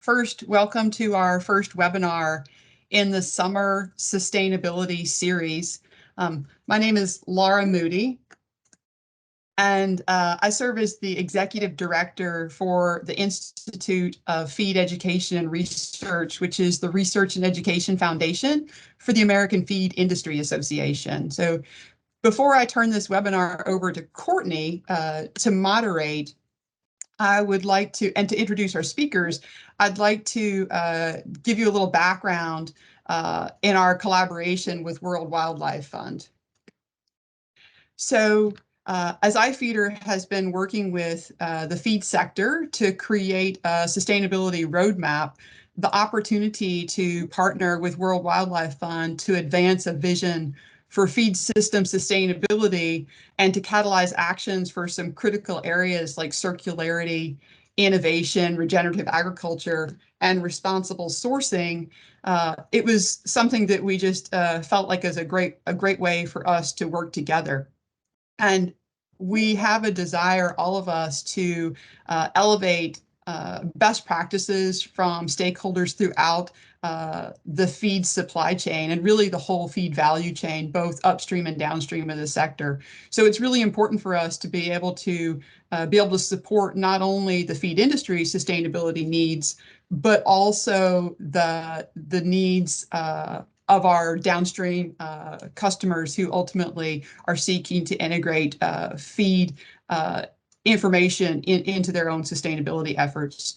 First, welcome to our first webinar in the Summer Sustainability Series. My name is Laura Moody, and I serve as the Executive Director for the Institute of Feed Education and Research, which is the Research and Education Foundation for the American Feed Industry Association. So before I turn this webinar over to Courtney to moderate, I would like to, and to introduce our speakers, I'd like to give you a little background in our collaboration with World Wildlife Fund. So as IFEEDER has been working with the feed sector to create a sustainability roadmap, the opportunity to partner with World Wildlife Fund to advance a vision for feed system sustainability and to catalyze actions for some critical areas like circularity, innovation, regenerative agriculture, and responsible sourcing. It was something that we just felt like is a great way for us to work together. And we have a desire, all of us, to elevate best practices from stakeholders throughout the feed supply chain and really the whole feed value chain, both upstream and downstream of the sector. So it's really important for us to be able to support not only the feed industry sustainability needs, but also the needs of our downstream customers who ultimately are seeking to integrate feed information into their own sustainability efforts.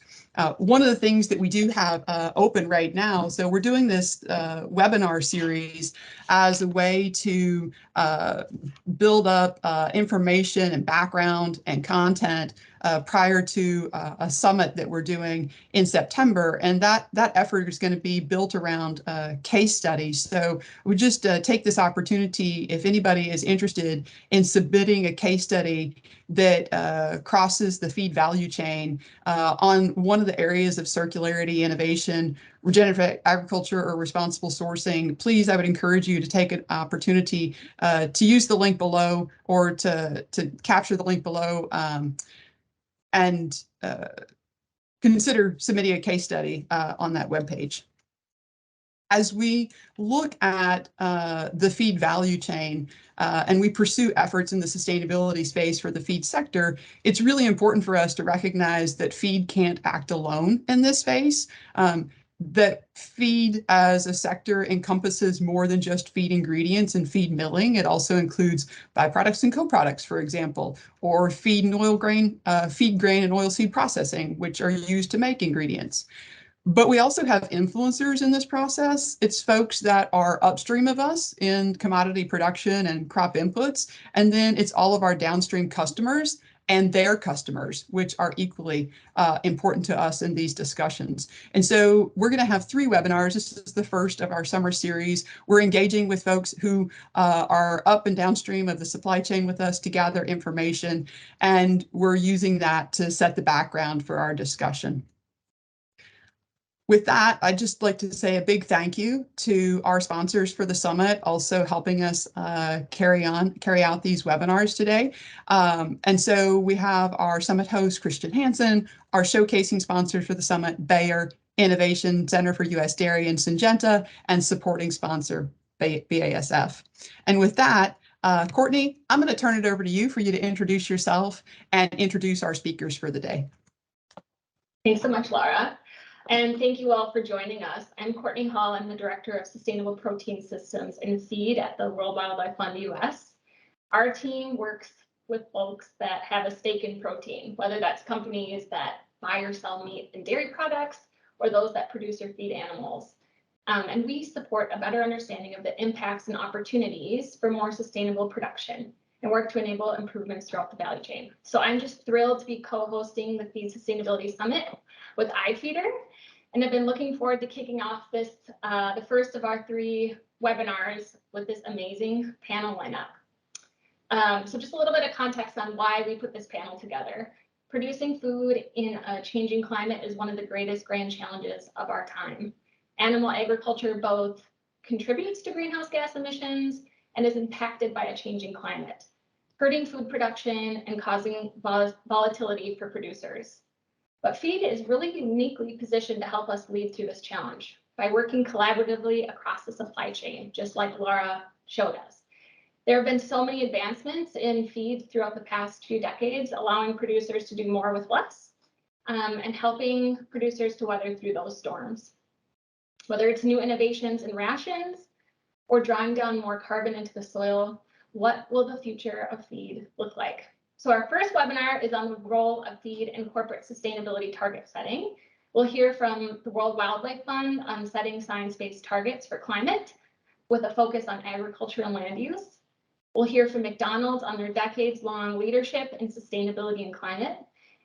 One of the things that we do have open right now, so we're doing this webinar series as a way to build up information and background and content prior to a summit that we're doing in September. And that effort is going to be built around case studies. So we just take this opportunity, if anybody is interested in submitting a case study that crosses the feed value chain on one of the areas of circularity, innovation, regenerative agriculture, or responsible sourcing, please, I would encourage you to take an opportunity to use the link below or to capture the link below and consider submitting a case study on that webpage. As we look at the feed value chain and we pursue efforts in the sustainability space for the feed sector, it's really important for us to recognize that feed can't act alone in this space. That feed as a sector encompasses more than just feed ingredients and feed milling. It also includes byproducts and co-products, for example, or feed and oil grain, feed grain and oilseed processing, which are used to make ingredients. But we also have influencers in this process. It's folks that are upstream of us in commodity production and crop inputs. And then it's all of our downstream customers and their customers, which are equally important to us in these discussions. And so we're going to have 3 webinars. This is the first of our summer series. We're engaging with folks who are up and downstream of the supply chain with us to gather information. And we're using that to set the background for our discussion. With that, I'd just like to say a big thank you to our sponsors for the summit, also helping us carry out these webinars today. And so we have our summit host, Christian Hansen, our showcasing sponsors for the summit, Bayer, Innovation Center for U.S. Dairy and Syngenta, and supporting sponsor, BASF. And with that, Courtney, I'm going to turn it over to you for you to introduce yourself and introduce our speakers for the day. Thanks so much, Laura. And thank you all for joining us. I'm Courtney Hall. I'm the Director of Sustainable Protein Systems and Feed at the World Wildlife Fund US. Our team works with folks that have a stake in protein, whether that's companies that buy or sell meat and dairy products, or those that produce or feed animals. And we support a better understanding of the impacts and opportunities for more sustainable production and work to enable improvements throughout the value chain. So I'm just thrilled to be co-hosting the Feed Sustainability Summit with IFEEDER. And I've been looking forward to kicking off this, the first of our 3 webinars with this amazing panel lineup. So just a little bit of context on why we put this panel together. Producing food in a changing climate is one of the greatest grand challenges of our time. Animal agriculture both contributes to greenhouse gas emissions and is impacted by a changing climate, hurting food production and causing volatility for producers. But FEED is really uniquely positioned to help us lead through this challenge by working collaboratively across the supply chain, just like Laura showed us. There have been so many advancements in feed throughout the past few decades, allowing producers to do more with less, and helping producers to weather through those storms. Whether it's new innovations in rations or drawing down more carbon into the soil, what will the future of feed look like? So our first webinar is on the role of feed in corporate sustainability target setting. We'll hear from the World Wildlife Fund on setting science-based targets for climate with a focus on agriculture and land use. We'll hear from McDonald's on their decades-long leadership in sustainability and climate.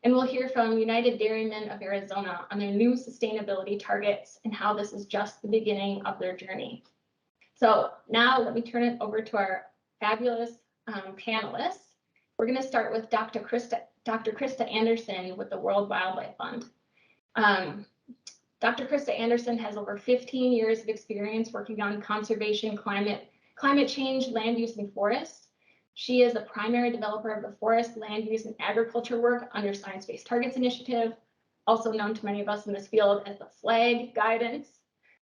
And we'll hear from United Dairymen of Arizona on their new sustainability targets and how this is just the beginning of their journey. So now let me turn it over to our fabulous panelists. We're going to start with Dr. Krista Anderson with the World Wildlife Fund. Dr. Krista Anderson has over 15 years of experience working on conservation, climate change, land use, and forests. She is a primary developer of the forest, land use, and agriculture work under Science-Based Targets Initiative, also known to many of us in this field as the FLAG guidance.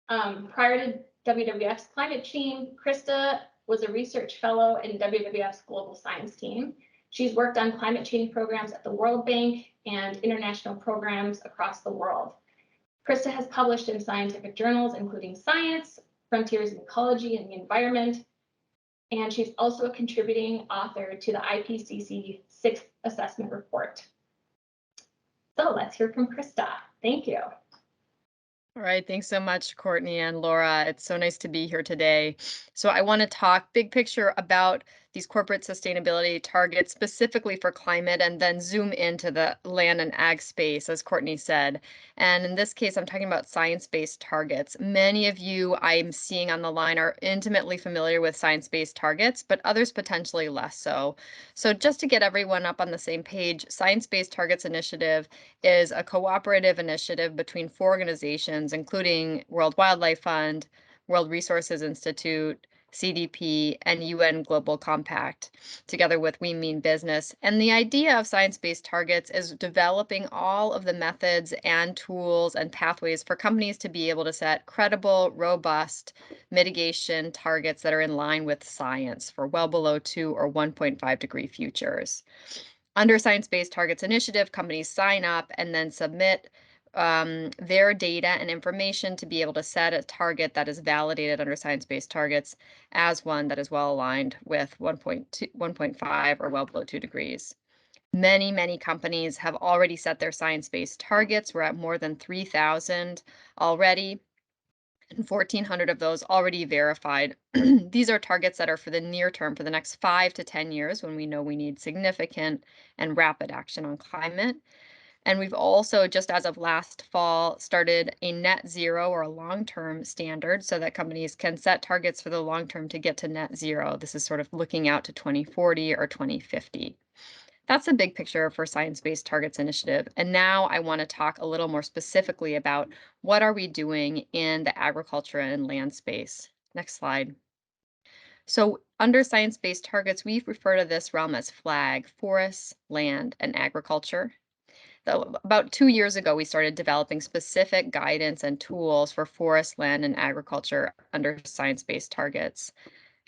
Prior to WWF's climate team, Krista was a research fellow in WWF's global science team. She's worked on climate change programs at the World Bank and international programs across the world. Krista has published in scientific journals, including Science, Frontiers in Ecology and the Environment, and she's also a contributing author to the IPCC 6th Assessment Report. So let's hear from Krista. Thank you. All right, thanks so much, Courtney and Laura. It's so nice to be here today. So I want to talk big picture about these corporate sustainability targets specifically for climate, and then zoom into the land and ag space, as Courtney said. And in this case, I'm talking about science-based targets. Many of you I'm seeing on the line are intimately familiar with science-based targets, but others potentially less so. So just to get everyone up on the same page, Science-Based Targets Initiative is a cooperative initiative between 4 organizations, including World Wildlife Fund, World Resources Institute, CDP, and UN Global Compact, together with We Mean Business. And the idea of science-based targets is developing all of the methods and tools and pathways for companies to be able to set credible, robust mitigation targets that are in line with science for well below 2 or 1.5 degree futures. Under Science-Based Targets Initiative, companies sign up and then submit their data and information to be able to set a target that is validated under science-based targets as one that is well aligned with 1.5 or well below 2 degrees. Many, many companies have already set their science-based targets. We're at more than 3,000 already, and 1,400 of those already verified. These are targets that are for the near term, for the next 5 to 10 years, when we know we need significant and rapid action on climate. And we've also, just as of last fall, started a net zero or a long-term standard so that companies can set targets for the long term to get to net zero. This is sort of looking out to 2040 or 2050. That's the big picture for Science-Based Targets Initiative. And now I want to talk a little more specifically about what are we doing in the agriculture and land space. Next slide. So under science-based targets, we refer to this realm as FLAG, forests, land, and agriculture. About 2 years ago, we started developing specific guidance and tools for forest, land, and agriculture under science-based targets.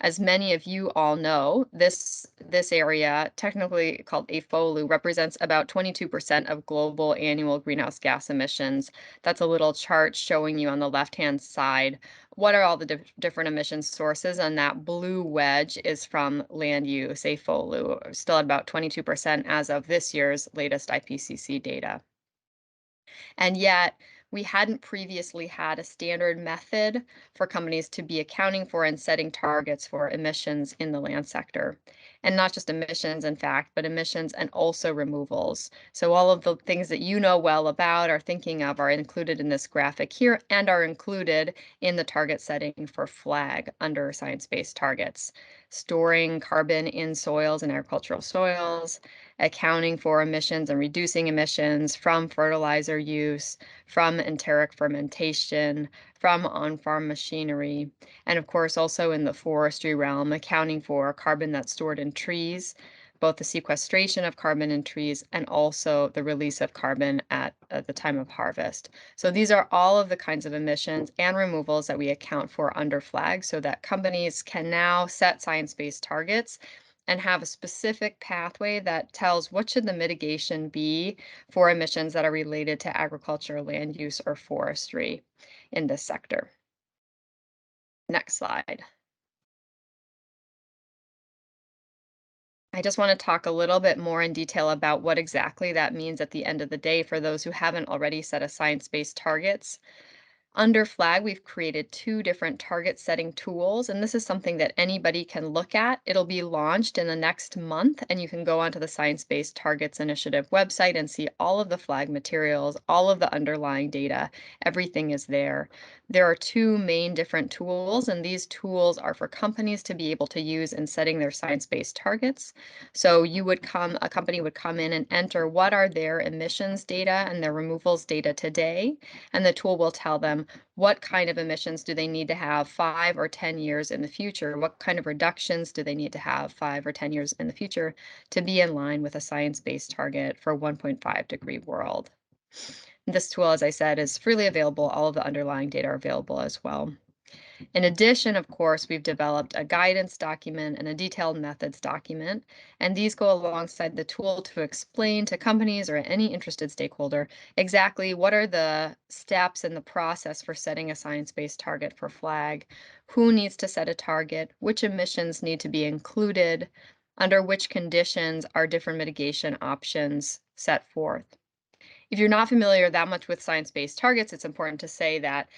As many of you all know, this area, technically called AFOLU, represents about 22% of global annual greenhouse gas emissions. That's a little chart showing you on the left-hand side what are all the different emission sources, and that blue wedge is from land use, AFOLU, still at about 22% as of this year's latest IPCC data. And yet, we hadn't previously had a standard method for companies to be accounting for and setting targets for emissions in the land sector. And not just emissions, in fact, but emissions and also removals. So all of the things that you know well about, are thinking of, are included in this graphic here and are included in the target setting for FLAG under science-based targets. Storing carbon in soils and agricultural soils, accounting for emissions and reducing emissions from fertilizer use, from enteric fermentation, from on-farm machinery, and of course also in the forestry realm, accounting for carbon that's stored in trees, both the sequestration of carbon in trees and also the release of carbon at the time of harvest. So these are all of the kinds of emissions and removals that we account for under FLAG, so that companies can now set science-based targets and have a specific pathway that tells what should the mitigation be for emissions that are related to agriculture, land use, or forestry in this sector. Next slide. I just want to talk a little bit more in detail about what exactly that means at the end of the day for those who haven't already set a science-based targets. Under FLAG, we've created 2 different target setting tools, and this is something that anybody can look at. It'll be launched in the next month, and you can go onto the Science Based Targets Initiative website and see all of the FLAG materials, all of the underlying data, everything is there. There are 2 main different tools, and these tools are for companies to be able to use in setting their science-based targets. So a company would come in and enter what are their emissions data and their removals data today, and the tool will tell them what kind of emissions do they need to have 5 or 10 years in the future? What kind of reductions do they need to have 5 or 10 years in the future to be in line with a science-based target for 1.5-degree world? This tool, as I said, is freely available. All of the underlying data are available as well. In addition, of course, we've developed a guidance document and a detailed methods document, and these go alongside the tool to explain to companies or any interested stakeholder exactly what are the steps in the process for setting a science-based target for FLAG, who needs to set a target, which emissions need to be included, under which conditions are different mitigation options set forth. If you're not familiar that much with science-based targets, it's important to say that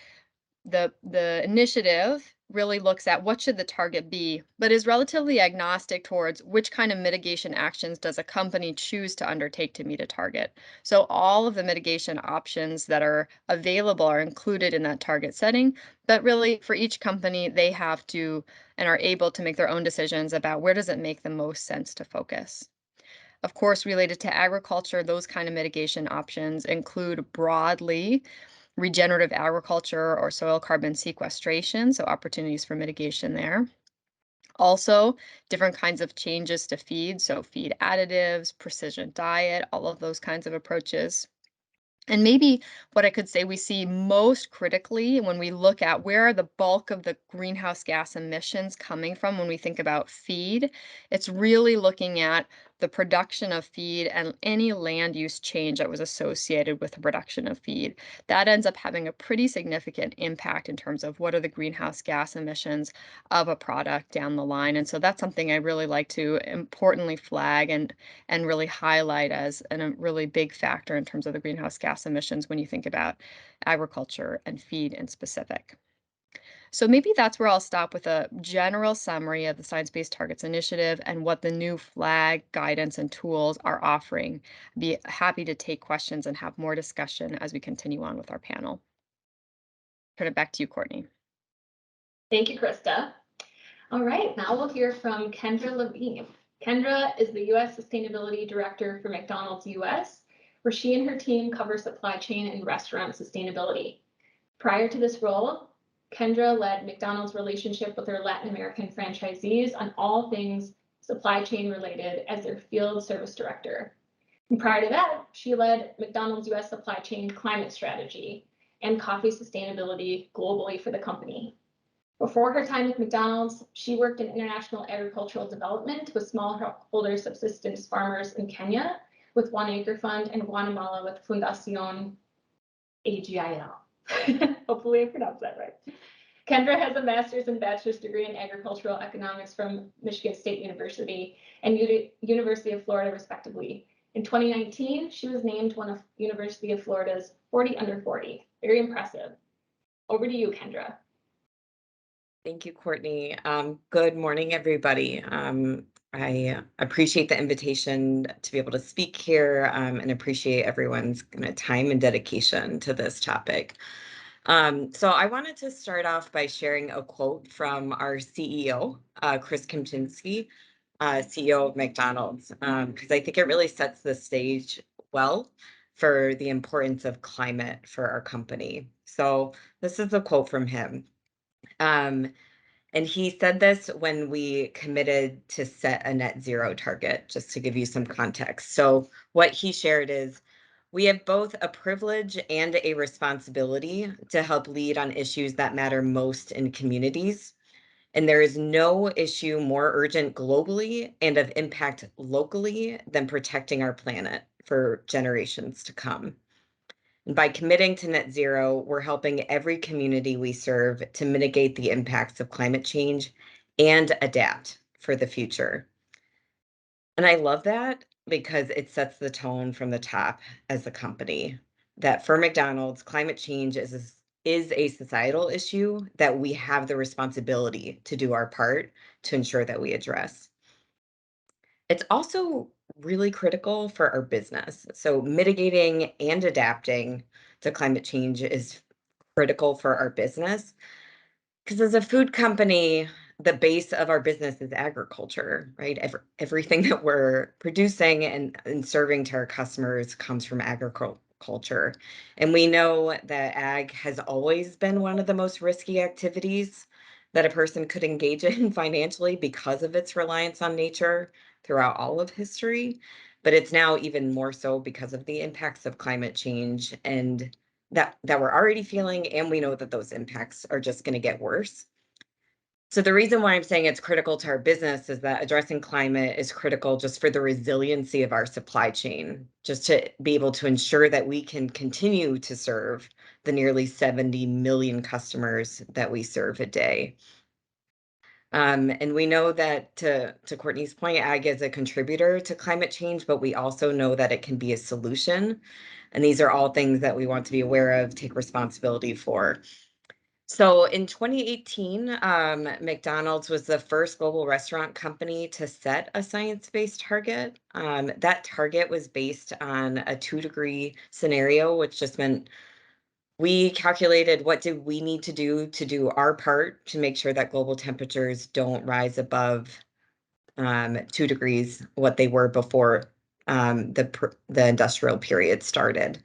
the initiative really looks at what should the target be, but is relatively agnostic towards which kind of mitigation actions does a company choose to undertake to meet a target. So all of the mitigation options that are available are included in that target setting, but really for each company, they have to and are able to make their own decisions about where does it make the most sense to focus. Of course, related to agriculture, those kind of mitigation options include broadly regenerative agriculture or soil carbon sequestration, so opportunities for mitigation there. Also, different kinds of changes to feed, so feed additives, precision diet, all of those kinds of approaches. And maybe what I could say we see most critically when we look at where are the bulk of the greenhouse gas emissions coming from when we think about feed, it's really looking at the production of feed and any land use change that was associated with the production of feed. That ends up having a pretty significant impact in terms of what are the greenhouse gas emissions of a product down the line. And so that's something I really like to importantly flag and really highlight as a really big factor in terms of the greenhouse gas emissions when you think about agriculture and feed in specific. So maybe that's where I'll stop with a general summary of the Science-Based Targets Initiative and what the new FLAG guidance and tools are offering. I'd be happy to take questions and have more discussion as we continue on with our panel. Turn it back to you, Courtney. Thank you, Krista. All right, now we'll hear from Kendra Levine. Kendra is the U.S. Sustainability Director for McDonald's U.S., where she and her team cover supply chain and restaurant sustainability. Prior to this role, Kendra led McDonald's relationship with their Latin American franchisees on all things supply chain related as their field service director. And prior to that, she led McDonald's U.S. supply chain climate strategy and coffee sustainability globally for the company. Before her time with McDonald's, she worked in international agricultural development with smallholder subsistence farmers in Kenya with One Acre Fund and Guatemala with Fundación AGIL. Hopefully I pronounced that right. Kendra has a master's and bachelor's degree in agricultural economics from Michigan State University and University of Florida, respectively. In 2019, she was named one of University of Florida's 40 under 40. Very impressive. Over to you, Kendra. Thank you, Courtney. Good morning, everybody. I appreciate the invitation to be able to speak here and appreciate everyone's time and dedication to this topic. So I wanted to start off by sharing a quote from our CEO, Chris Kempczinski, CEO of McDonald's, because I think it really sets the stage well for the importance of climate for our company. So this is a quote from him. And he said this when we committed to set a net zero target, just to give you some context. So what he shared is, we have both a privilege and a responsibility to help lead on issues that matter most in communities. And there is no issue more urgent globally and of impact locally than protecting our planet for generations to come. And by committing to net zero, we're helping every community we serve to mitigate the impacts of climate change and adapt for the future. And I love that because it sets the tone from the top as a company that for McDonald's, climate change is a societal issue that we have the responsibility to do our part to ensure that we address. It's also really critical for our business. So mitigating and adapting to climate change is critical for our business. Because as a food company, the base of our business is agriculture, right? Everything that we're producing and serving to our customers comes from agriculture. And we know that ag has always been one of the most risky activities that a person could engage in financially because of its reliance on nature throughout all of history. But it's now even more so because of the impacts of climate change and that we're already feeling, and we know that those impacts are just going to get worse. So the reason why I'm saying it's critical to our business is that addressing climate is critical just for the resiliency of our supply chain, just to be able to ensure that we can continue to serve the nearly 70 million customers that we serve a day. And we know that to Courtney's point, ag is a contributor to climate change, but we also know that it can be a solution. And these are all things that we want to be aware of, take responsibility for. So in 2018, McDonald's was the first global restaurant company to set a science-based target. That target was based on a 2-degree scenario, which just meant we calculated what do we need to do our part to make sure that global temperatures don't rise above 2 degrees, what they were before the industrial period started.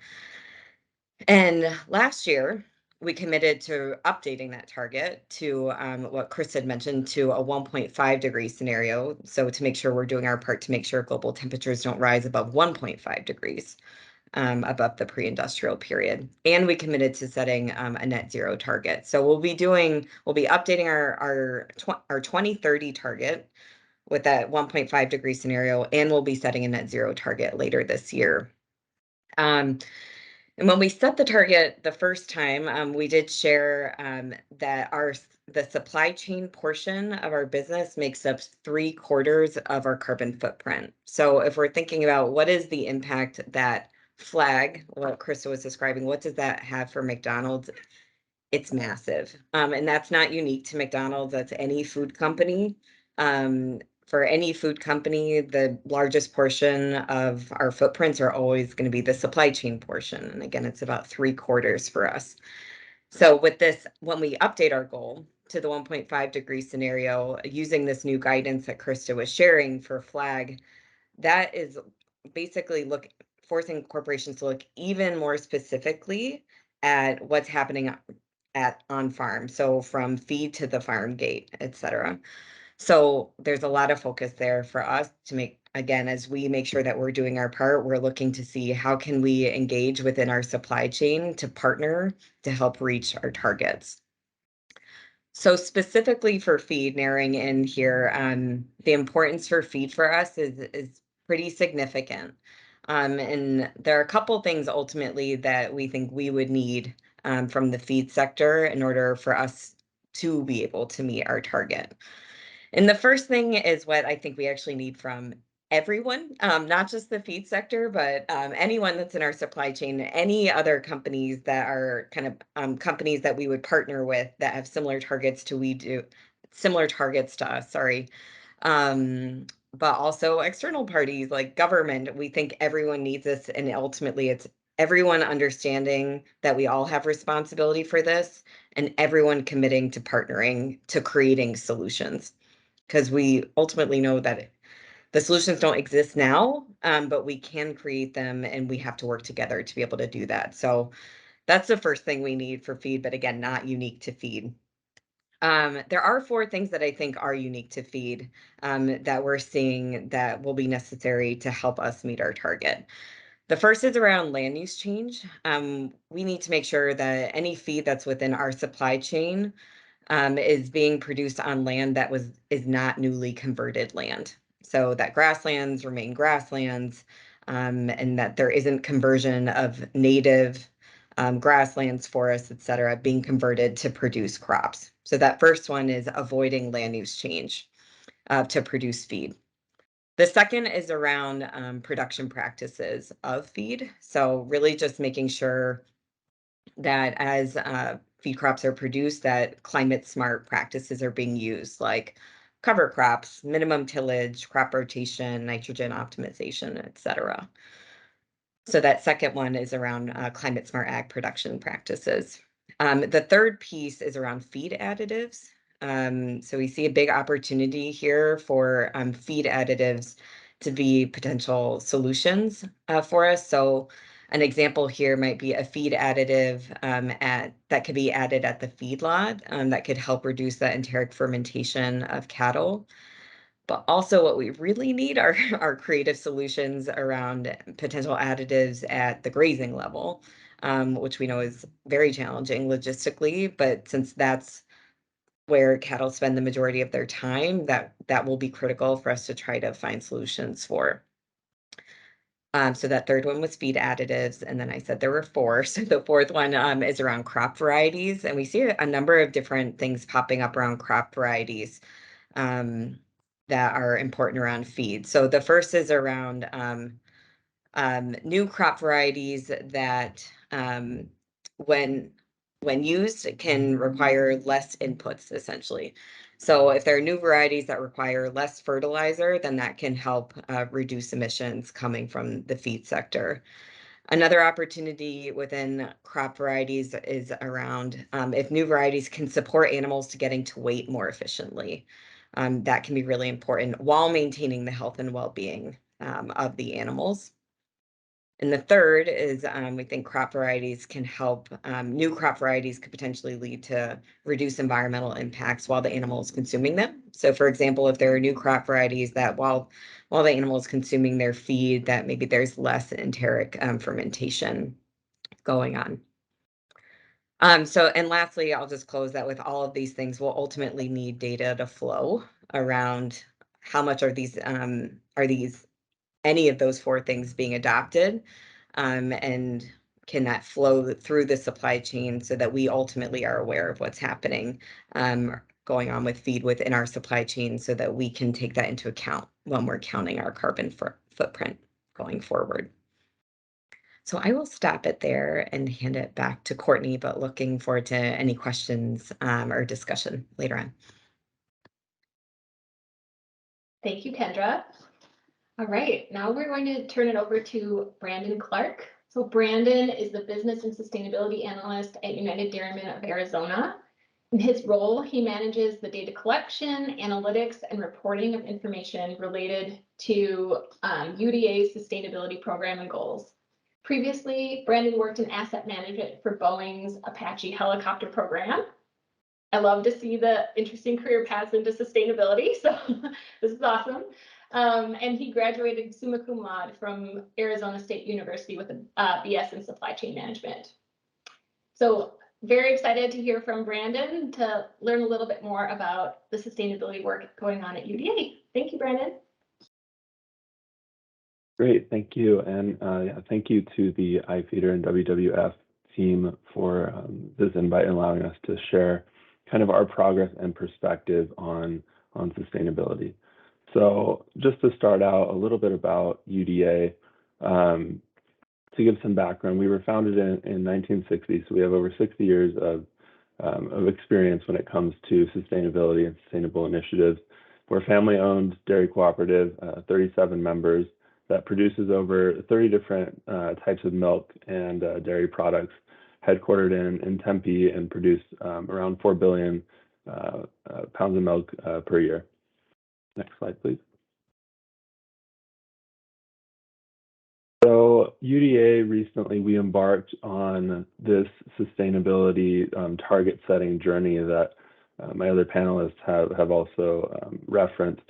And last year, we committed to updating that target to what Chris had mentioned, to a 1.5 degree scenario. So to make sure we're doing our part to make sure global temperatures don't rise above 1.5 degrees above the pre-industrial period. And we committed to setting a net zero target. So we'll be updating our 2030 target with that 1.5 degree scenario, and we'll be setting a net zero target later this year. And when we set the target the first time, we did share that the supply chain portion of our business makes up 3/4 of our carbon footprint. So if we're thinking about what is the impact that flag, what Krista was describing, what does that have for McDonald's? It's massive. And that's not unique to McDonald's, that's any food company. For any food company, the largest portion of our footprints are always going to be the supply chain portion. And again, it's about 3/4 for us. So with this, when we update our goal to the 1.5 degree scenario, using this new guidance that Krista was sharing for flag, that is basically forcing corporations to look even more specifically at what's happening on farm. So from feed to the farm gate, et cetera. So there's a lot of focus there for us to make, again, as we make sure that we're doing our part, we're looking to see how can we engage within our supply chain to partner to help reach our targets. So specifically for feed, narrowing in here, the importance for feed for us is pretty significant. And there are a couple things ultimately that we think we would need from the feed sector in order for us to be able to meet our target. And the first thing is what I think we actually need from everyone, not just the feed sector, but anyone that's in our supply chain, any other companies that are kind of companies that we would partner with that have similar targets to us, sorry. But also external parties like government, we think everyone needs this, and ultimately it's everyone understanding that we all have responsibility for this and everyone committing to partnering to creating solutions. Because we ultimately know that the solutions don't exist now, but we can create them, and we have to work together to be able to do that. So that's the first thing we need for feed, but again, not unique to feed. There are 4 things that I think are unique to feed that we're seeing that will be necessary to help us meet our target. The first is around land use change. We need to make sure that any feed that's within our supply chain is being produced on land that is not newly converted land. So that grasslands remain grasslands, and that there isn't conversion of native grasslands, forests, et cetera, being converted to produce crops. So that first one is avoiding land use change to produce feed. The second is around production practices of feed. So really just making sure that as feed crops are produced, that climate smart practices are being used, like cover crops, minimum tillage, crop rotation, nitrogen optimization, et cetera. So that second one is around climate smart ag production practices. The third piece is around feed additives. So we see a big opportunity here for feed additives to be potential solutions for us. So an example here might be a feed additive that could be added at the feedlot that could help reduce the enteric fermentation of cattle. But also what we really need are creative solutions around potential additives at the grazing level, which we know is very challenging logistically, but since that's where cattle spend the majority of their time, that will be critical for us to try to find solutions for. So that third one was feed additives, and then I said there were 4. So the fourth one is around crop varieties, and we see a number of different things popping up around crop varieties that are important around feed. So the first is around new crop varieties that when used can require less inputs essentially. So if there are new varieties that require less fertilizer, then that can help reduce emissions coming from the feed sector. Another opportunity within crop varieties is around if new varieties can support animals to getting to weight more efficiently. That can be really important while maintaining the health and well-being of the animals. And the third is we think crop varieties can help, new crop varieties could potentially lead to reduce environmental impacts while the animal is consuming them. So for example, if there are new crop varieties that while the animal is consuming their feed, that maybe there's less enteric fermentation going on. And lastly, I'll just close that with all of these things we'll ultimately need data to flow around how much are these any of those 4 things being adopted, and can that flow through the supply chain so that we ultimately are aware of what's happening going on with feed within our supply chain so that we can take that into account when we're counting our carbon footprint going forward. So I will stop it there and hand it back to Courtney, but looking forward to any questions or discussion later on. Thank you, Kendra. All right, now we're going to turn it over to Brandon Clark. So Brandon is the Business and Sustainability Analyst at United Dairymen of Arizona. In his role, he manages the data collection, analytics, and reporting of information related to UDA's sustainability program and goals. Previously, Brandon worked in asset management for Boeing's Apache helicopter program. I love to see the interesting career paths into sustainability, so this is awesome. And he graduated summa cum laude from Arizona State University with a BS in supply chain management. So very excited to hear from Brandon to learn a little bit more about the sustainability work going on at UDA. Thank you, Brandon. Great, thank you. And yeah, thank you to the IFEEDER and WWF team for this invite and allowing us to share kind of our progress and perspective on sustainability. So just to start out, a little bit about UDA. To give some background, we were founded in 1960, so we have over 60 years of experience when it comes to sustainability and sustainable initiatives. We're a family-owned dairy cooperative, 37 members, that produces over 30 different types of milk and dairy products, headquartered in Tempe, and produce around 4 billion pounds of milk per year. Next slide, please. So UDA recently, we embarked on this sustainability target setting journey that my other panelists have also referenced.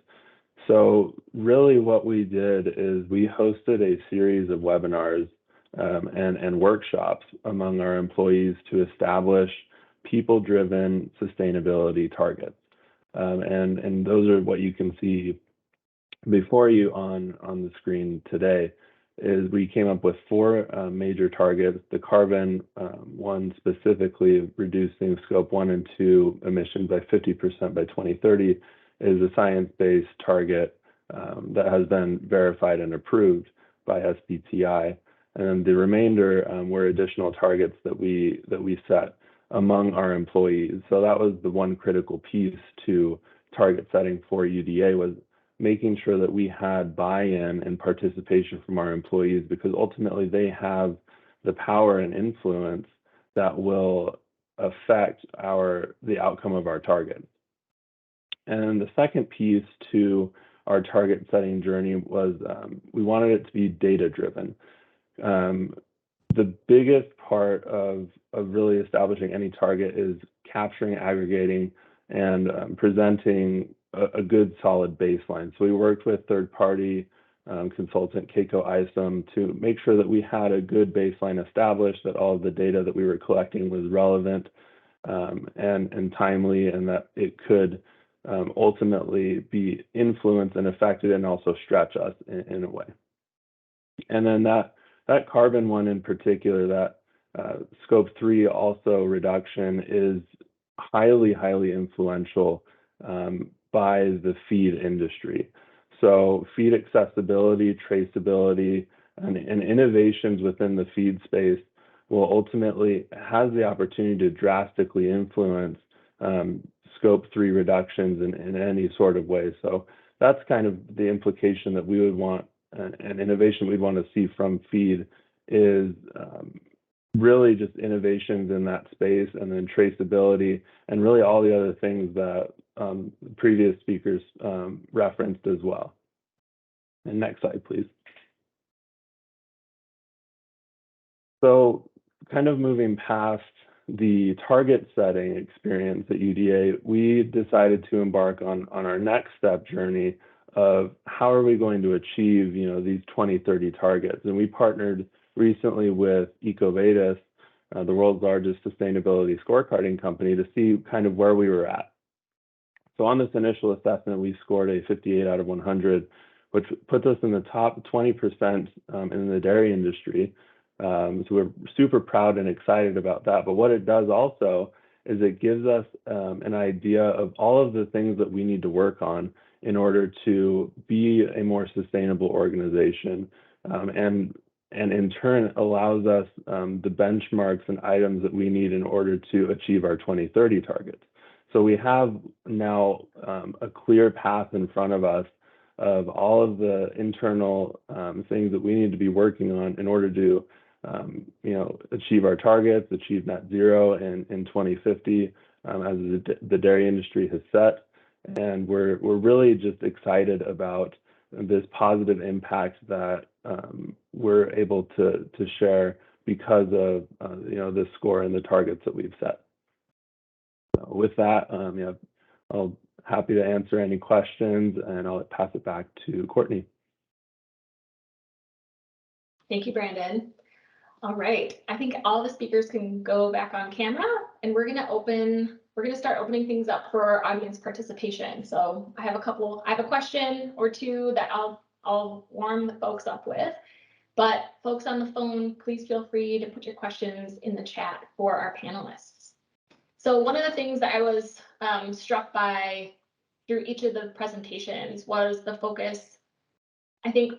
So really what we did is we hosted a series of webinars and workshops among our employees to establish people-driven sustainability targets. And those are what you can see before you on the screen today. Is we came up with 4 major targets. The carbon one specifically, reducing scope 1 and 2 emissions by 50% by 2030, is a science-based target that has been verified and approved by SBTi. And then the remainder were additional targets that we set among our employees. So that was the one critical piece to target setting for UDA, was making sure that we had buy-in and participation from our employees, because ultimately they have the power and influence that will affect the outcome of our target. And the second piece to our target setting journey was we wanted it to be data-driven. The biggest part of really establishing any target is capturing, aggregating, and presenting a good solid baseline. So we worked with third-party consultant Keiko Isom to make sure that we had a good baseline established, that all of the data that we were collecting was relevant and timely, and that it could ultimately be influenced and affected and also stretch us in a way. And then that carbon one in particular, that scope 3 also reduction, is highly influential by the feed industry. So feed accessibility, traceability, and innovations within the feed space will ultimately has the opportunity to drastically influence scope 3 reductions in any sort of way. So that's kind of the implication that we would want, and innovation we'd want to see from feed is really just innovations in that space, and then traceability, and really all the other things that previous speakers referenced as well. And next slide, please. So kind of moving past the target setting experience at UDA, we decided to embark on our next step journey of how are we going to achieve, these 2030 targets. And we partnered recently with Ecovadis, the world's largest sustainability scorecarding company, to see kind of where we were at. So on this initial assessment, we scored a 58 out of 100, which puts us in the top 20% in the dairy industry. So we're super proud and excited about that. But what it does also is it gives us an idea of all of the things that we need to work on in order to be a more sustainable organization, and in turn allows us the benchmarks and items that we need in order to achieve our 2030 targets. So we have now a clear path in front of us of all of the internal things that we need to be working on in order to achieve our targets, achieve net zero in 2050, as the dairy industry has set. And we're really just excited about this positive impact that we're able to share because of this score and the targets that we've set. So with that, I'll happy to answer any questions, and I'll pass it back to Courtney. Thank you, Brandon. All right, I think all the speakers can go back on camera, and we're going to start opening things up for our audience participation. So I have a question or two that I'll warm the folks up with, but folks on the phone, please feel free to put your questions in the chat for our panelists. So one of the things that I was struck by through each of the presentations was the focus, I think,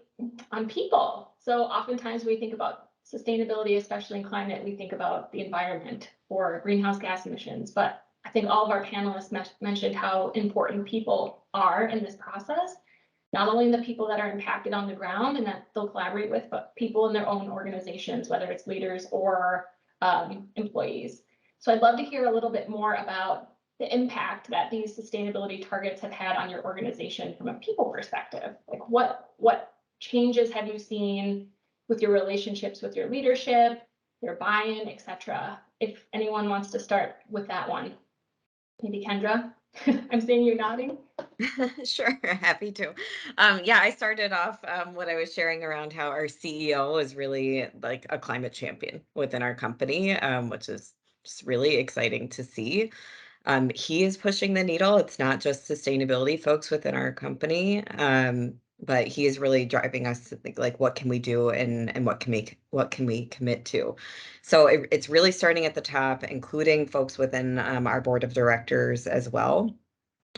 on people. So oftentimes we think about sustainability, especially in climate, we think about the environment or greenhouse gas emissions, but I think all of our panelists mentioned how important people are in this process, not only the people that are impacted on the ground and that they'll collaborate with, but people in their own organizations, whether it's leaders or employees. So I'd love to hear a little bit more about the impact that these sustainability targets have had on your organization from a people perspective. Like what changes have you seen with your relationships with your leadership, your buy-in, etc. If anyone wants to start with that one. Maybe Kendra? I'm seeing you nodding. Sure, happy to. Yeah, I started off what I was sharing around how our CEO is really like a climate champion within our company, which is just really exciting to see. He is pushing the needle. It's not just sustainability folks within our company, but he is really driving us to think like, what can we do and what can we commit to? So it's really starting at the top, including folks within our board of directors as well.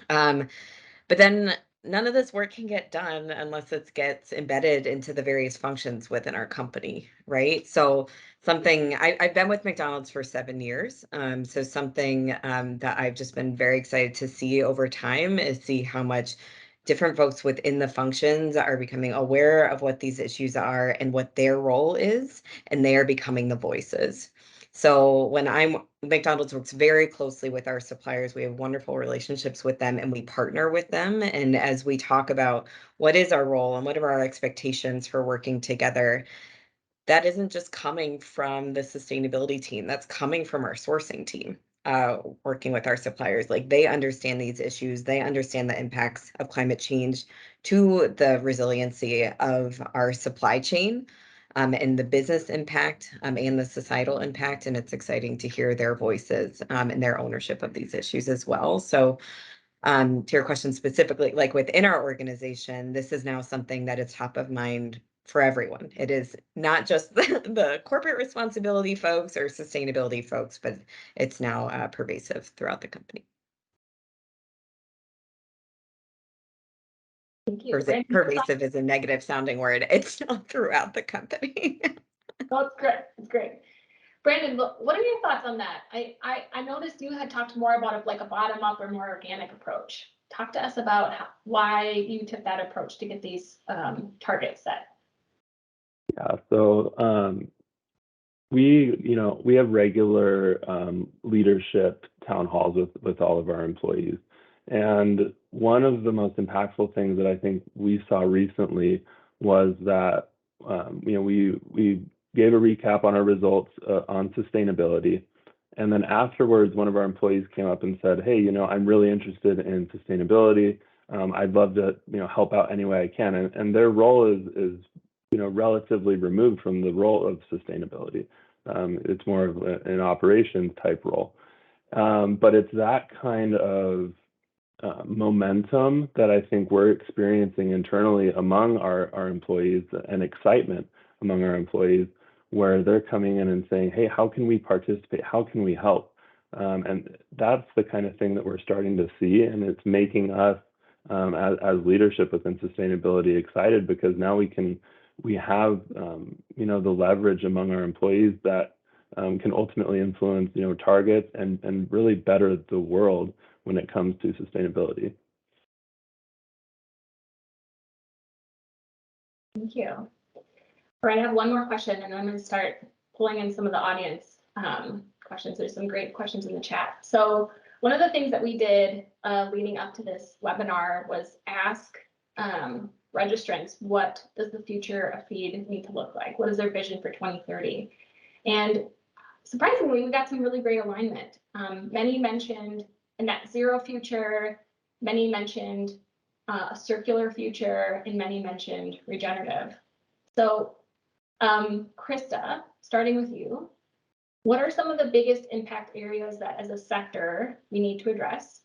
But then none of this work can get done unless it gets embedded into the various functions within our company, right? So I've been with McDonald's for 7 years. So something that I've just been very excited to see over time is see how much different folks within the functions are becoming aware of what these issues are and what their role is, and they are becoming the voices. So McDonald's works very closely with our suppliers. We have wonderful relationships with them and we partner with them. And as we talk about what is our role and what are our expectations for working together, that isn't just coming from the sustainability team, that's coming from our sourcing team, working with our suppliers. Like they understand these issues, they understand the impacts of climate change to the resiliency of our supply chain, and the business impact, and the societal impact. And it's exciting to hear their voices, and their ownership of these issues as well. So to your question specifically, like within our organization, this is now something that is top of mind for everyone. It is not just the corporate responsibility folks or sustainability folks, but it's now pervasive throughout the company. Thank you. Pervasive is a negative sounding word. It's not throughout the company. That's great. That's great. Brandon, what are your thoughts on that? I noticed you had talked more about like a bottom up or more organic approach. Talk to us about why you took that approach to get these targets set. Yeah, so we have regular leadership town halls with all of our employees. And one of the most impactful things that I think we saw recently was that we gave a recap on our results on sustainability. And then afterwards, one of our employees came up and said, hey, I'm really interested in sustainability. I'd love to help out any way I can. And their role is relatively removed from the role of sustainability. It's more of an operations type role. But it's that kind of momentum that I think we're experiencing internally among our employees, and excitement among our employees, where they're coming in and saying, hey, how can we participate? How can we help? And that's the kind of thing that we're starting to see. And it's making us, as leadership within sustainability, excited, because now we have the leverage among our employees that can ultimately influence targets and really better the world when it comes to sustainability. Thank you. All right, I have one more question, and then I'm going to start pulling in some of the audience questions. There's some great questions in the chat. So one of the things that we did leading up to this webinar was ask registrants, what does the future of feed need to look like? What is their vision for 2030? And surprisingly, we got some really great alignment. Many mentioned a net zero future, many mentioned a circular future, and many mentioned regenerative. So Krista, starting with you, what are some of the biggest impact areas that as a sector we need to address?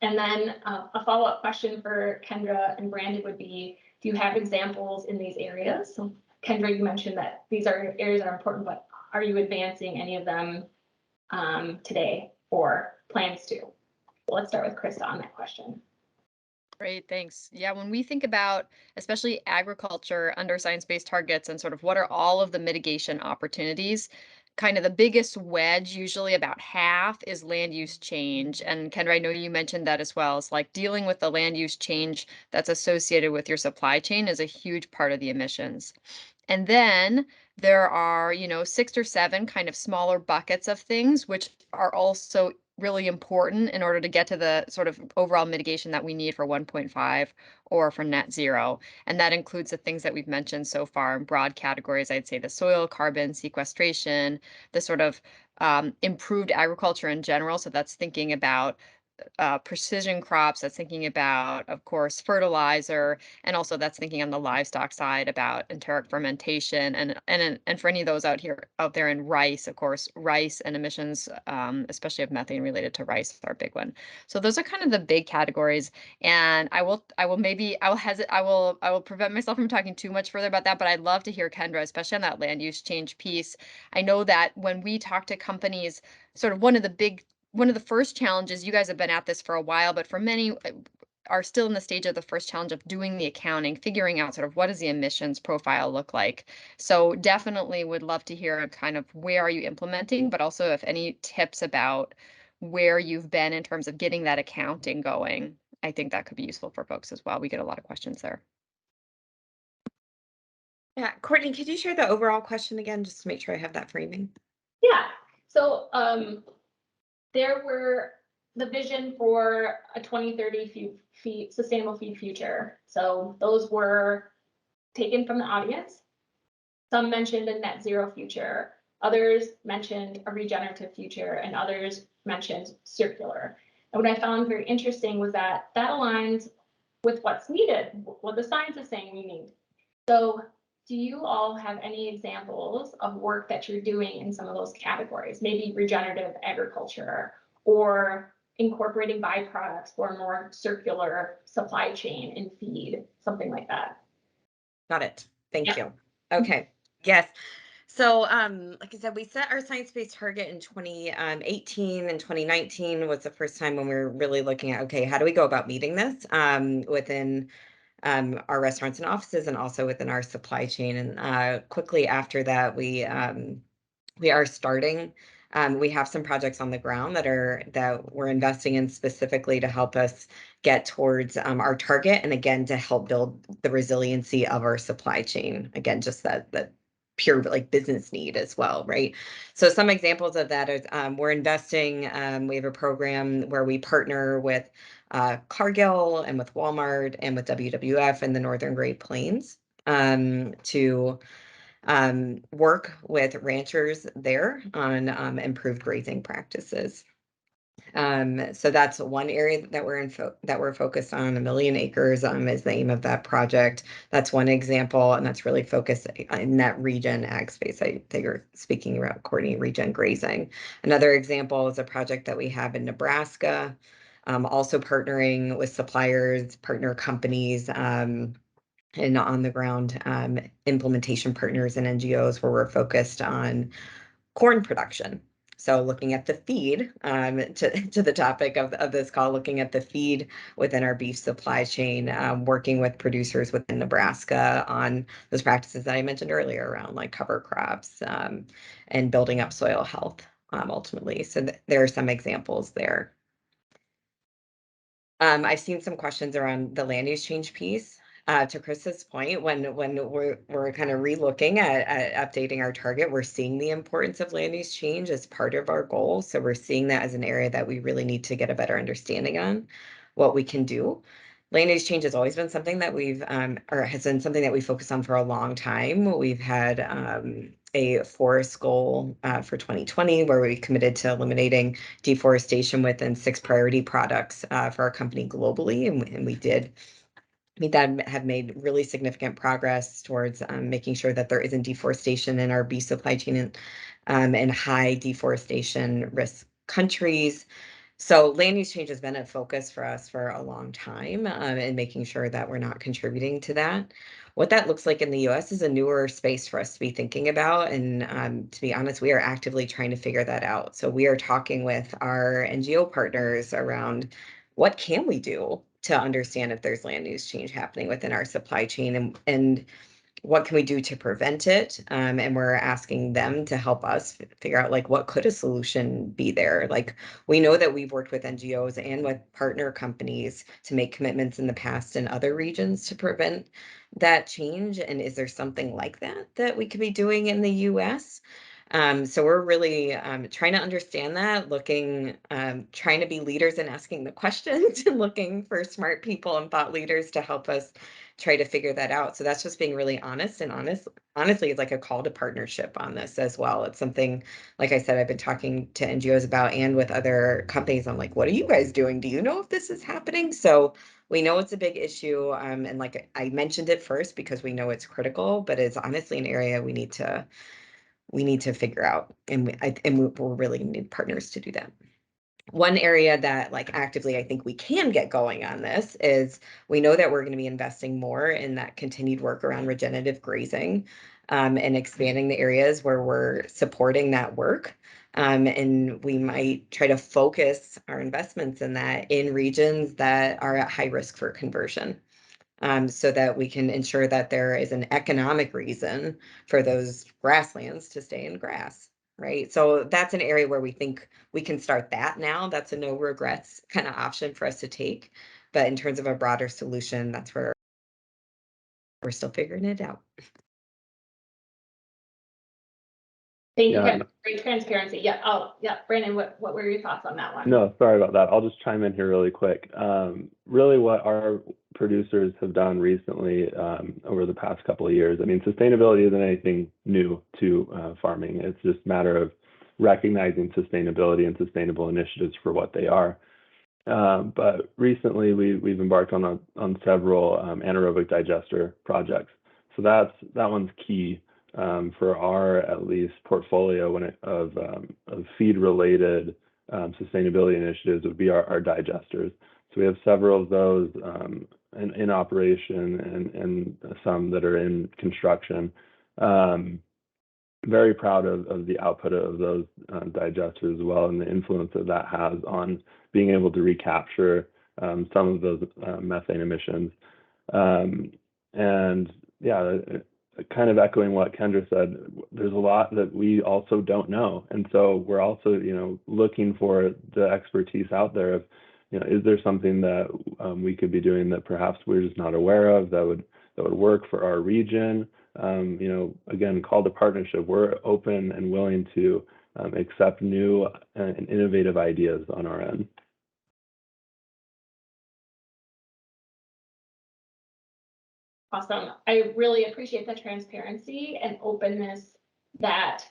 And then a follow-up question for Kendra and Brandon would be, do you have examples in these areas? So Kendra, you mentioned that these are areas that are important, but are you advancing any of them today or plans to? Well, let's start with Krista on that question. Great, thanks. Yeah, when we think about especially agriculture under science-based targets and sort of what are all of the mitigation opportunities, kind of the biggest wedge, usually about half, is land use change. And Kendra, I know you mentioned that as well. It's like dealing with the land use change that's associated with your supply chain is a huge part of the emissions. And then there are, 6 or 7 kind of smaller buckets of things, which are also really important in order to get to the sort of overall mitigation that we need for 1.5 or for net zero. And that includes the things that we've mentioned so far in broad categories. I'd say the soil carbon sequestration, the sort of improved agriculture in general. So that's thinking about precision crops, that's thinking about, of course, fertilizer, and also that's thinking on the livestock side about enteric fermentation, and for any of those out there in rice, of course, rice and emissions, especially of methane related to rice, are a big one. So those are kind of the big categories, and I will prevent myself from talking too much further about that, but I'd love to hear Kendra, especially on that land use change piece. I know that when we talk to companies, sort of one of the first challenges, you guys have been at this for a while, but for many are still in the stage of the first challenge of doing the accounting, figuring out sort of what does the emissions profile look like. So definitely would love to hear kind of where are you implementing, but also if any tips about where you've been in terms of getting that accounting going. I think that could be useful for folks as well. We get a lot of questions there. Yeah, Courtney, could you share the overall question again, just to make sure I have that framing? Yeah, so there were the vision for a 2030 sustainable feed future. So those were taken from the audience. Some mentioned a net zero future, others mentioned a regenerative future, and others mentioned circular. And what I found very interesting was that aligns with what's needed, what the science is saying we need. So do you all have any examples of work that you're doing in some of those categories, maybe regenerative agriculture or incorporating byproducts for a more circular supply chain and feed, something like that? Got it. Thank you. Okay. Yes. So, like I said, we set our science-based target in 2018, and 2019 was the first time when we were really looking at, okay, how do we go about meeting this within our restaurants and offices, and also within our supply chain. And quickly after that, we are starting. We have some projects on the ground that we're investing in specifically to help us get towards our target, and again to help build the resiliency of our supply chain. Again, just that pure like business need as well, right? So some examples of that is we're investing. We have a program where we partner with Cargill and with Walmart and with WWF in the Northern Great Plains to work with ranchers there on improved grazing practices. So that's one area that we're focused on. 1 million acres is the aim of that project. That's one example, and that's really focused in that regen ag space that you're speaking about, Courtney, regen grazing. Another example is a project that we have in Nebraska, also partnering with suppliers, partner companies, and on the ground implementation partners and NGOs, where we're focused on corn production. So looking at the feed, to the topic of this call, looking at the feed within our beef supply chain, working with producers within Nebraska on those practices that I mentioned earlier around like cover crops and building up soil health ultimately. So there are some examples there. I've seen some questions around the land use change piece. To Chris's point, when we're kind of relooking at updating our target, we're seeing the importance of land use change as part of our goal. So we're seeing that as an area that we really need to get a better understanding on what we can do. Land use change has always been something that has been something that we focus on for a long time. We've had a forest goal for 2020 where we committed to eliminating deforestation within 6 priority products for our company globally, and we did. That have made really significant progress towards making sure that there isn't deforestation in our beef supply chain and high deforestation risk countries. So land use change has been a focus for us for a long time, and making sure that we're not contributing to that. What that looks like in the US is a newer space for us to be thinking about. And to be honest, we are actively trying to figure that out. So we are talking with our NGO partners around what can we do to understand if there's land use change happening within our supply chain, and what can we do to prevent it? And we're asking them to help us figure out like what could a solution be there. Like we know that we've worked with NGOs and with partner companies to make commitments in the past in other regions to prevent that change. And is there something like that we could be doing in the US? So we're really trying to understand that, trying to be leaders and asking the questions and looking for smart people and thought leaders to help us try to figure that out. So that's just being really honest, and honestly, it's like a call to partnership on this as well. It's something, like I said, I've been talking to NGOs about and with other companies. I'm like, what are you guys doing? Do you know if this is happening? So we know it's a big issue. And like I mentioned it first because we know it's critical, but it's honestly an area we need to figure out, and we'll really need partners to do that. One area that like actively I think we can get going on this is we know that we're going to be investing more in that continued work around regenerative grazing, and expanding the areas where we're supporting that work. And we might try to focus our investments in that in regions that are at high risk for conversion. So that we can ensure that there is an economic reason for those grasslands to stay in grass, right? So that's an area where we think we can start that now. That's a no regrets kind of option for us to take. But in terms of a broader solution, that's where we're still figuring it out. Thank you, Ken. Great transparency. Yeah. Oh, yeah. Brandon, what were your thoughts on that one? No, sorry about that. I'll just chime in here really quick. Really what our producers have done recently over the past couple of years, I mean, sustainability isn't anything new to farming. It's just a matter of recognizing sustainability and sustainable initiatives for what they are. But recently we've embarked on several anaerobic digester projects. So that one's key for our at least portfolio of feed related sustainability initiatives would be our digesters. So we have several of those in operation and some that are in construction. Very proud of the output of those digesters as well, and the influence that that has on being able to recapture some of those methane emissions. And yeah, kind of echoing what Kendra said, there's a lot that we also don't know. And so we're also, looking for the expertise out there of, is there something that we could be doing that perhaps we're just not aware of that would work for our region? Again, call to partnership. We're open and willing to accept new and innovative ideas on our end. Awesome. I really appreciate the transparency and openness that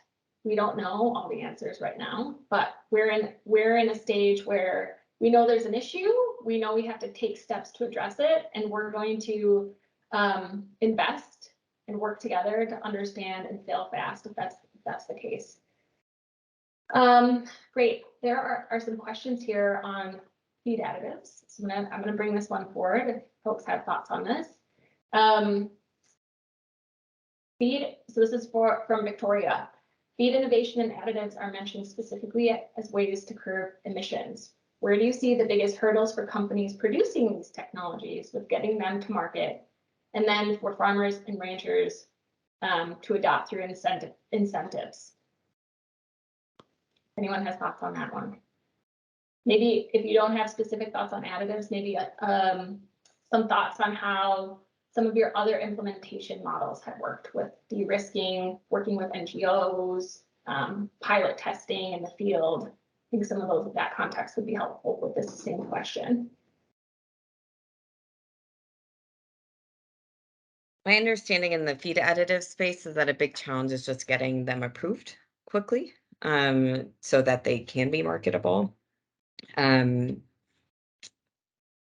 we don't know all the answers right now, but we're in a stage where we know there's an issue. We know we have to take steps to address it, and we're going to invest and work together to understand and fail fast if that's the case. Great. There are some questions here on feed additives. So I'm gonna bring this one forward if folks have thoughts on this. So this is from Victoria. Feed innovation and additives are mentioned specifically as ways to curb emissions. Where do you see the biggest hurdles for companies producing these technologies with getting them to market, and then for farmers and ranchers to adopt through incentives? Anyone has thoughts on that one? Maybe if you don't have specific thoughts on additives, maybe some thoughts on how some of your other implementation models have worked with de-risking, working with NGOs, pilot testing in the field. I think some of those in that context would be helpful with this same question. My understanding in the feed additive space is that a big challenge is just getting them approved quickly, so that they can be marketable.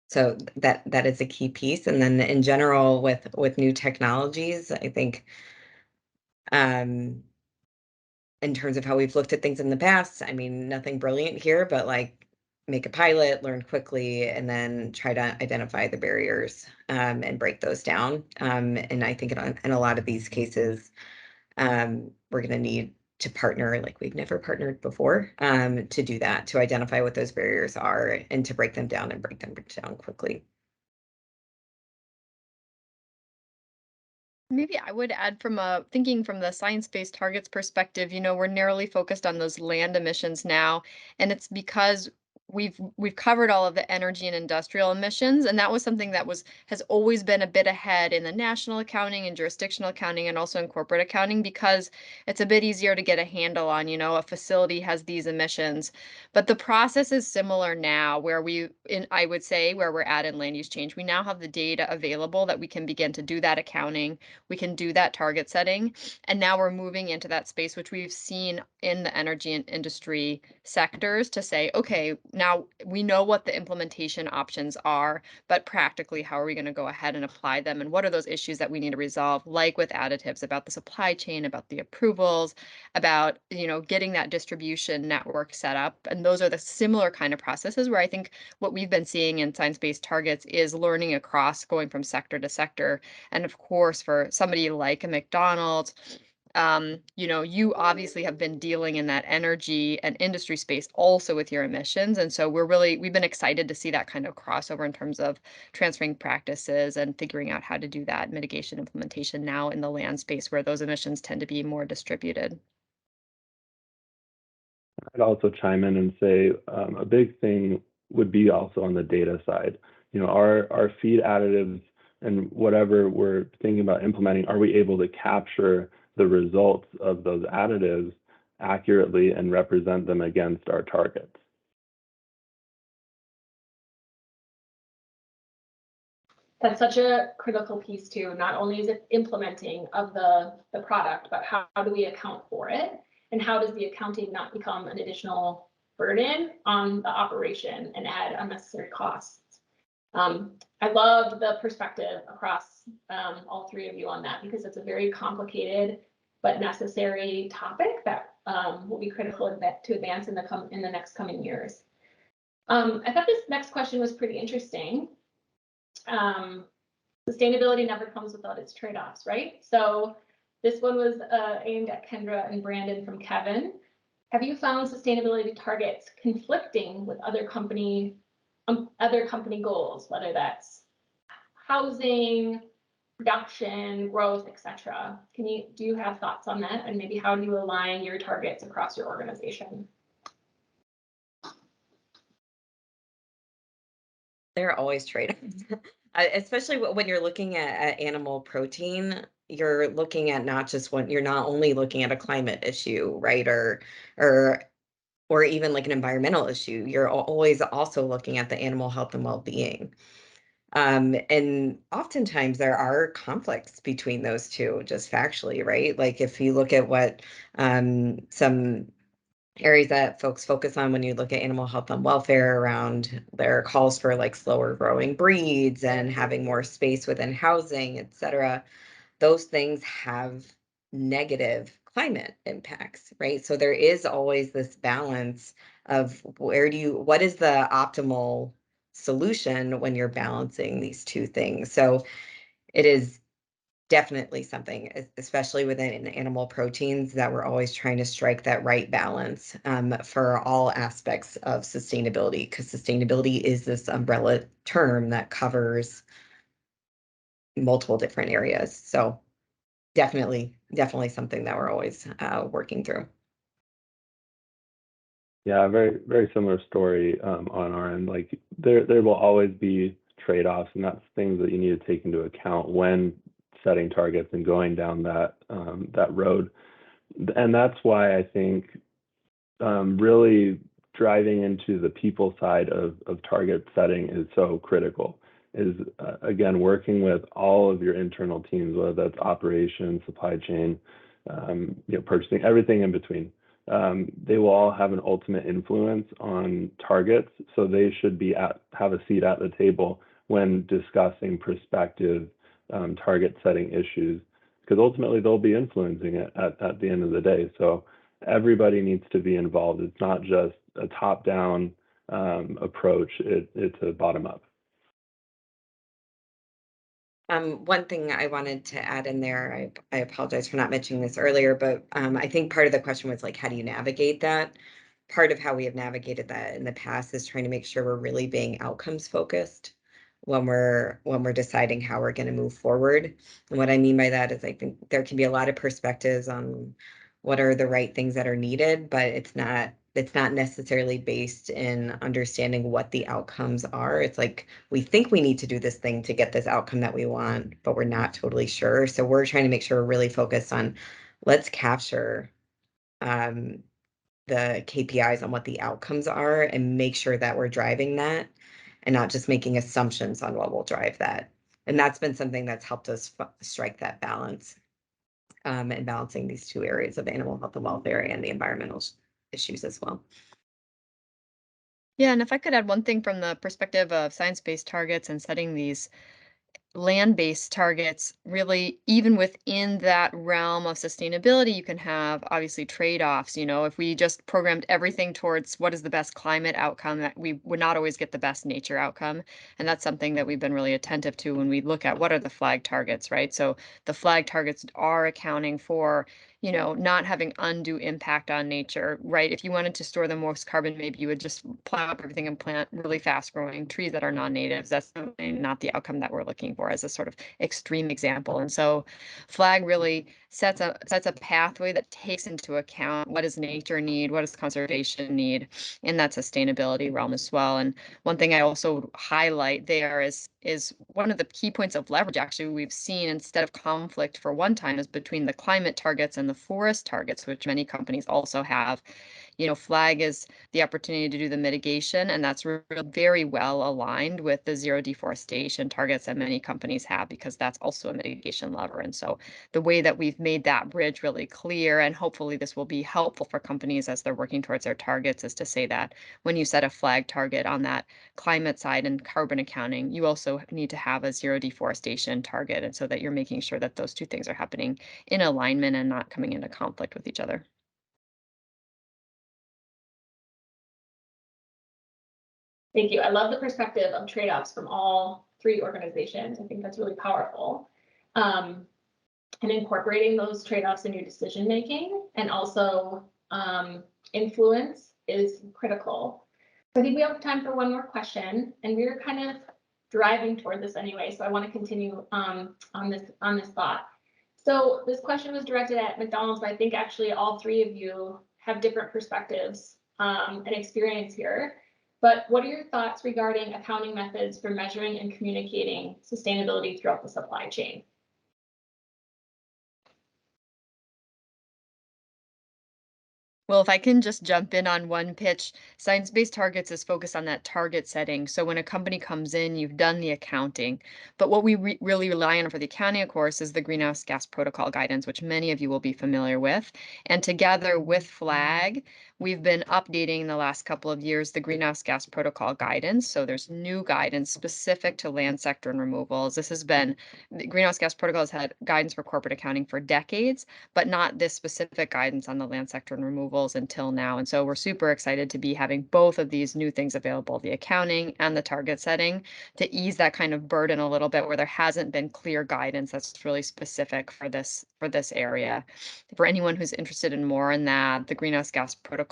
So that is a key piece. And then in general with new technologies, I think in terms of how we've looked at things in the past, I mean, nothing brilliant here, but like make a pilot, learn quickly, and then try to identify the barriers and break those down. And I think in a lot of these cases, we're going to need to partner like we've never partnered before to do that, to identify what those barriers are and to break them down and break them down quickly. Maybe I would add thinking from the science-based targets perspective, we're narrowly focused on those land emissions now, and it's because we've covered all of the energy and industrial emissions, and that was something that has always been a bit ahead in the national accounting and jurisdictional accounting and also in corporate accounting, because it's a bit easier to get a handle on, a facility has these emissions. But the process is similar now, where I would say where we're at in land use change, we now have the data available that we can begin to do that accounting, we can do that target setting, and now we're moving into that space, which we've seen in the energy and industry sectors, to say, okay, now we know what the implementation options are, but practically, how are we going to go ahead and apply them? And what are those issues that we need to resolve, like with additives, about the supply chain, about the approvals, about, getting that distribution network set up. And those are the similar kind of processes where I think what we've been seeing in science-based targets is learning across, going from sector to sector. And of course, for somebody like a McDonald's, you obviously have been dealing in that energy and industry space also with your emissions. And so we've been excited to see that kind of crossover in terms of transferring practices and figuring out how to do that mitigation implementation now in the land space where those emissions tend to be more distributed. I'd also chime in and say a big thing would be also on the data side. Our feed additives and whatever we're thinking about implementing, are we able to capture the results of those additives accurately and represent them against our targets? That's such a critical piece too. Not only is it implementing of the product, but how do we account for it? And how does the accounting not become an additional burden on the operation and add unnecessary costs? I loved the perspective across all three of you on that, because it's a very complicated but necessary topic that will be critical to advance in the next coming years. I thought this next question was pretty interesting. Sustainability never comes without its trade-offs, right? So this one was aimed at Kendra and Brandon from Kevin. Have you found sustainability targets conflicting with other company goals, whether that's housing, production, growth, etc.? Do you have thoughts on that? And maybe how do you align your targets across your organization? There are always trade-offs, especially when you're looking at animal protein. You're looking at you're not only looking at a climate issue, right, or even like an environmental issue. You're always also looking at the animal health and well-being. And oftentimes there are conflicts between those two, just factually, right? Like if you look at what some areas that folks focus on when you look at animal health and welfare, around their calls for like slower growing breeds and having more space within housing, et cetera, those things have negative climate impacts, right? So there is always this balance of what is the optimal solution when you're balancing these two things. So it is definitely something, especially within animal proteins, that we're always trying to strike that right balance for all aspects of sustainability, because sustainability is this umbrella term that covers multiple different areas. So definitely something that we're always working through. Yeah, very, very similar story on our end. Like there will always be trade-offs, and that's things that you need to take into account when setting targets and going down that road. And that's why I think really driving into the people side of target setting is so critical. Is again, working with all of your internal teams, whether that's operations, supply chain, purchasing, everything in between. They will all have an ultimate influence on targets, so they should have a seat at the table when discussing prospective target setting issues, because ultimately they'll be influencing it at the end of the day. So everybody needs to be involved. It's not just a top-down approach, it's a bottom-up. One thing I wanted to add in there, I apologize for not mentioning this earlier, but I think part of the question was like, how do you navigate that? Part of how we have navigated that in the past is trying to make sure we're really being outcomes focused when we're deciding how we're going to move forward. And what I mean by that is I think there can be a lot of perspectives on what are the right things that are needed, but it's not it's not necessarily based in understanding what the outcomes are. It's like we think we need to do this thing to get this outcome that we want, but we're not totally sure. So we're trying to make sure we're really focused on let's capture the KPIs on what the outcomes are and make sure that we're driving that and not just making assumptions on what will drive that. And that's been something that's helped us strike that balance and balancing these two areas of animal health and welfare and the environmental issues as well. Yeah, and if I could add one thing from the perspective of science-based targets and setting these land-based targets, really, even within that realm of sustainability, you can have obviously trade-offs. You know, if we just programmed everything towards what is the best climate outcome, that we would not always get the best nature outcome. And that's something that we've been really attentive to when we look at what are the flag targets, right? So the flag targets are accounting for, you know, not having undue impact on nature, right? If you wanted to store the most carbon, maybe you would just plow up everything and plant really fast growing trees that are non-natives. That's not the outcome that we're looking for as a sort of extreme example. And so flag really sets a pathway that takes into account what does nature need, what does conservation need in that sustainability realm as well. And one thing I also highlight there is one of the key points of leverage actually we've seen instead of conflict for one time is between the climate targets and the forest targets, which many companies also have. You know, flag is the opportunity to do the mitigation, and that's very well aligned with the zero deforestation targets that many companies have, because that's also a mitigation lever. And so the way that we've made that bridge really clear, and hopefully this will be helpful for companies as they're working towards their targets, is to say that when you set a flag target on that climate side and carbon accounting, you also need to have a zero deforestation target, and so that you're making sure that those two things are happening in alignment and not coming into conflict with each other. Thank you. I love the perspective of trade-offs from all three organizations. I think that's really powerful. And incorporating those trade-offs in your decision making and also influence is critical. So I think we have time for one more question, and we're kind of driving toward this anyway, so I want to continue on this thought. So this question was directed at McDonald's, but I think actually all three of you have different perspectives and experience here. But what are your thoughts regarding accounting methods for measuring and communicating sustainability throughout the supply chain? Well, if I can just jump in on one pitch, science-based targets is focused on that target setting. So when a company comes in, you've done the accounting. But what we really rely on for the accounting, of course, is the greenhouse gas protocol guidance, which many of you will be familiar with. And together with FLAG, we've been updating in the last couple of years the greenhouse gas protocol guidance. So there's new guidance specific to land sector and removals. The greenhouse gas protocol has had guidance for corporate accounting for decades, but not this specific guidance on the land sector and removals until now. And so we're super excited to be having both of these new things available, the accounting and the target setting, to ease that kind of burden a little bit where there hasn't been clear guidance that's really specific for this area. For anyone who's interested in more in that, the greenhouse gas protocol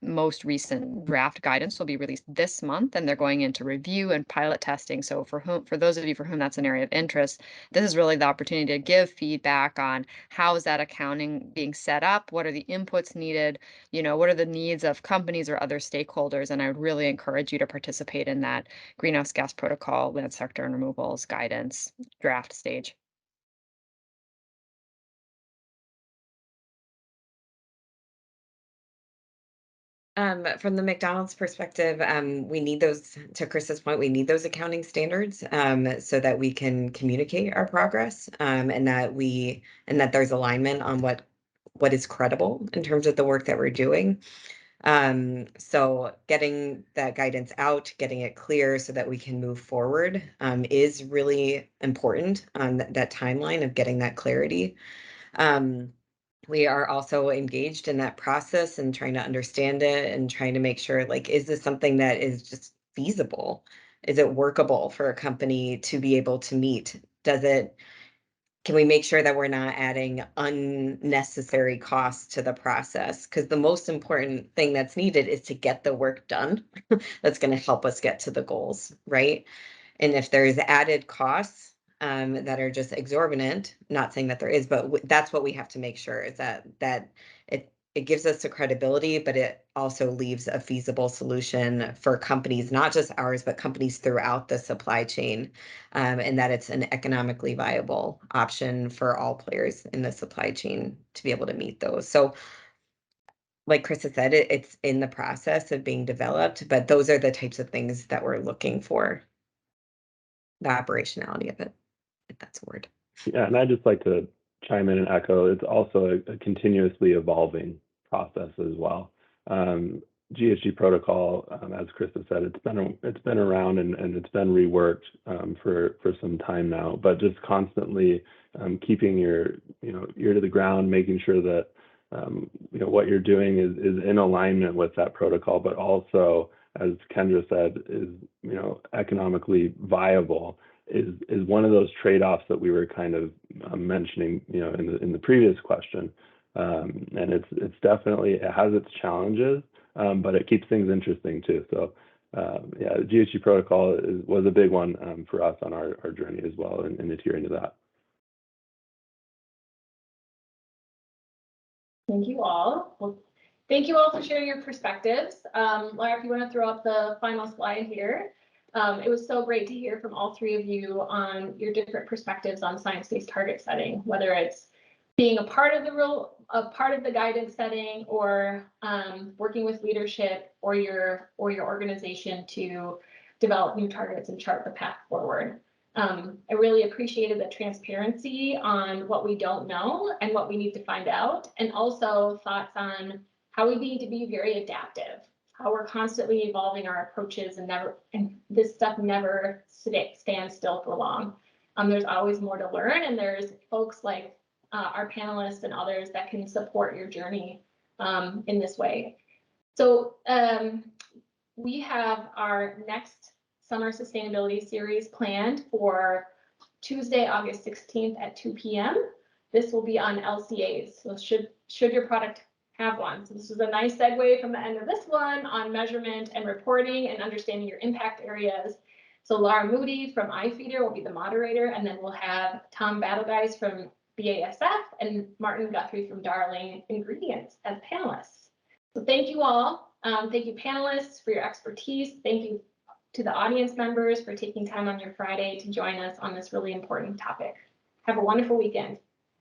most recent draft guidance will be released this month, and they're going into review and pilot testing. So for those of you for whom that's an area of interest, this is really the opportunity to give feedback on how is that accounting being set up, what are the inputs needed, you know, what are the needs of companies or other stakeholders. And I would really encourage you to participate in that greenhouse gas protocol land sector and removals guidance draft stage. From the McDonald's perspective, we need those, to Chris's point, we need those accounting standards so that we can communicate our progress and that there's alignment on what is credible in terms of the work that we're doing. So getting that guidance out, getting it clear so that we can move forward is really important on that timeline of getting that clarity. We are also engaged in that process and trying to understand it and trying to make sure, like, is this something that is just feasible? Is it workable for a company to be able to meet? Can we make sure that we're not adding unnecessary costs to the process? Because the most important thing that's needed is to get the work done. That's going to help us get to the goals, right? And if there's added costs that are just exorbitant, not saying that there is, but that's what we have to make sure is that it gives us the credibility, but it also leaves a feasible solution for companies, not just ours, but companies throughout the supply chain, and that it's an economically viable option for all players in the supply chain to be able to meet those. So like Krista said, it's in the process of being developed, but those are the types of things that we're looking for, the operationality of it, if that's a word. Yeah, and I'd just like to chime in and echo, it's also a continuously evolving process as well. GHG protocol, as Krista said, it's been around and it's been reworked for some time now, but just constantly keeping your ear to the ground, making sure that what you're doing is in alignment with that protocol, but also, as Kendra said, is economically viable. Is one of those trade-offs that we were kind of mentioning, in the previous question, and it's definitely, it has its challenges, but it keeps things interesting too. So yeah, the GHG protocol was a big one for us on our journey as well, and adhering to that. Thank you all. Well, thank you all for sharing your perspectives. Laura, if you want to throw up the final slide here. It was so great to hear from all three of you on your different perspectives on science-based target setting, whether it's being a part of the guidance setting, or working with leadership or your organization to develop new targets and chart the path forward. I really appreciated the transparency on what we don't know and what we need to find out, and also thoughts on how we need to be very adaptive, how we're constantly evolving our approaches, and this stuff never stands still for long. There's always more to learn, and there's folks like our panelists and others that can support your journey in this way. So we have our next Summer Sustainability Series planned for Tuesday, August 16th at 2 p.m. This will be on LCAs, so should your product have one. So this is a nice segue from the end of this one on measurement and reporting and understanding your impact areas. So Laura Moody from IFEEDER will be the moderator, and then we'll have Tom Battleguys from BASF and Martin Guthrie from Darling Ingredients as panelists. So thank you all. Thank you panelists for your expertise. Thank you to the audience members for taking time on your Friday to join us on this really important topic. Have a wonderful weekend.